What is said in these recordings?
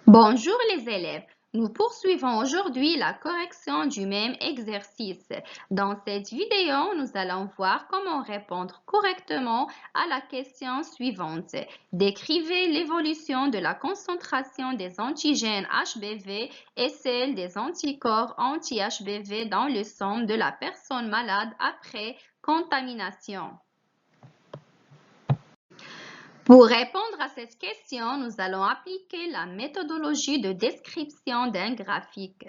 Bonjour les élèves, nous poursuivons aujourd'hui la correction du même exercice. Dans cette vidéo, nous allons voir comment répondre correctement à la question suivante. Décrivez l'évolution de la concentration des antigènes HBV et celle des anticorps anti-HBV dans le sang de la personne malade après contamination. Pour répondre à cette question, nous allons appliquer la méthodologie de description d'un graphique.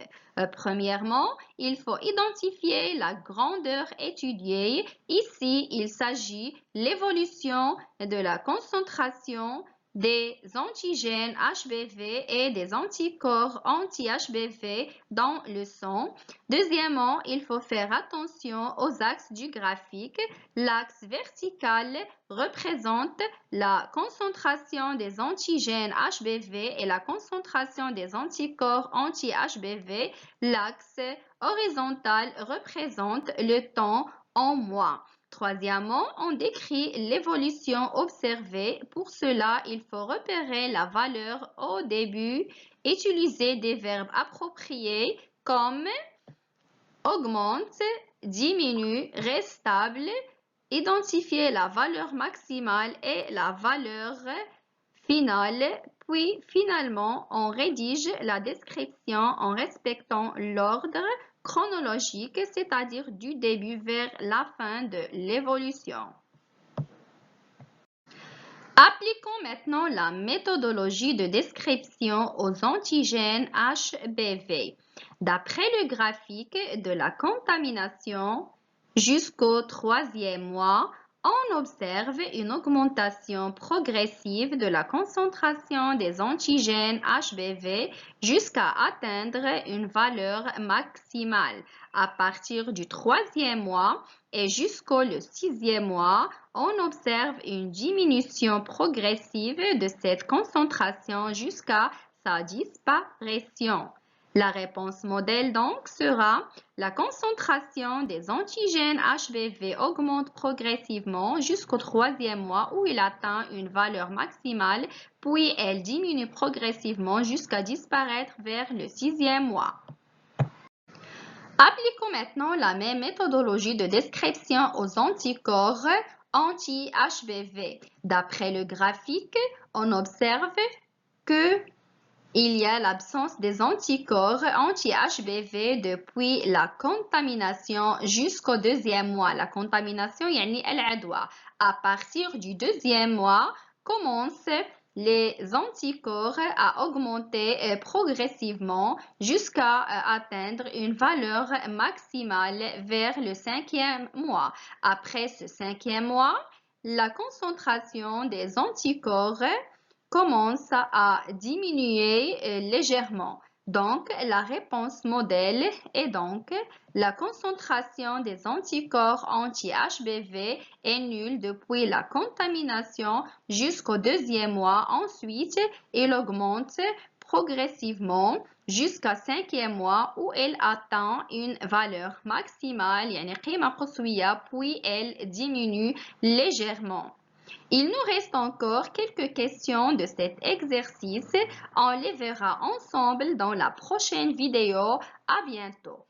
Premièrement, il faut identifier la grandeur étudiée. Ici, il s'agit de l'évolution de la concentration des antigènes HBV et des anticorps anti-HBV dans le sang. Deuxièmement, il faut faire attention aux axes du graphique. L'axe vertical représente la concentration des antigènes HBV et la concentration des anticorps anti-HBV. L'axe horizontal représente le temps en mois. Troisièmement, on décrit l'évolution observée. Pour cela, il faut repérer la valeur au début, utiliser des verbes appropriés comme augmente, diminue, reste stable, identifier la valeur maximale et la valeur finale, puis finalement on rédige la description en respectant l'ordre chronologique, c'est-à-dire du début vers la fin de l'évolution. Appliquons maintenant la méthodologie de description aux antigènes HBV. D'après le graphique de la contamination jusqu'au 3e mois, on observe une augmentation progressive de la concentration des antigènes HBV jusqu'à atteindre une valeur maximale. À partir du 3e mois et jusqu'au 6e mois, on observe une diminution progressive de cette concentration jusqu'à sa disparition. La réponse modèle donc sera la concentration des antigènes HBV augmente progressivement jusqu'au 3e mois où il atteint une valeur maximale, puis elle diminue progressivement jusqu'à disparaître vers le 6e mois. Appliquons maintenant la même méthodologie de description aux anticorps anti-HBV. D'après le graphique, on observe que il y a l'absence des anticorps anti-HBV depuis la contamination jusqu'au 2e mois. La contamination, yani al-adwa. À partir du 2e mois, commencent les anticorps à augmenter progressivement jusqu'à atteindre une valeur maximale vers le 5e mois. Après ce 5e mois, la concentration des anticorps commence à diminuer légèrement. Donc, la réponse modèle est donc la concentration des anticorps anti-HBV est nulle depuis la contamination jusqu'au 2e mois. Ensuite, il augmente progressivement jusqu'à 5e mois où elle atteint une valeur maximale, puis elle diminue légèrement. Il nous reste encore quelques questions de cet exercice. On les verra ensemble dans la prochaine vidéo. À bientôt.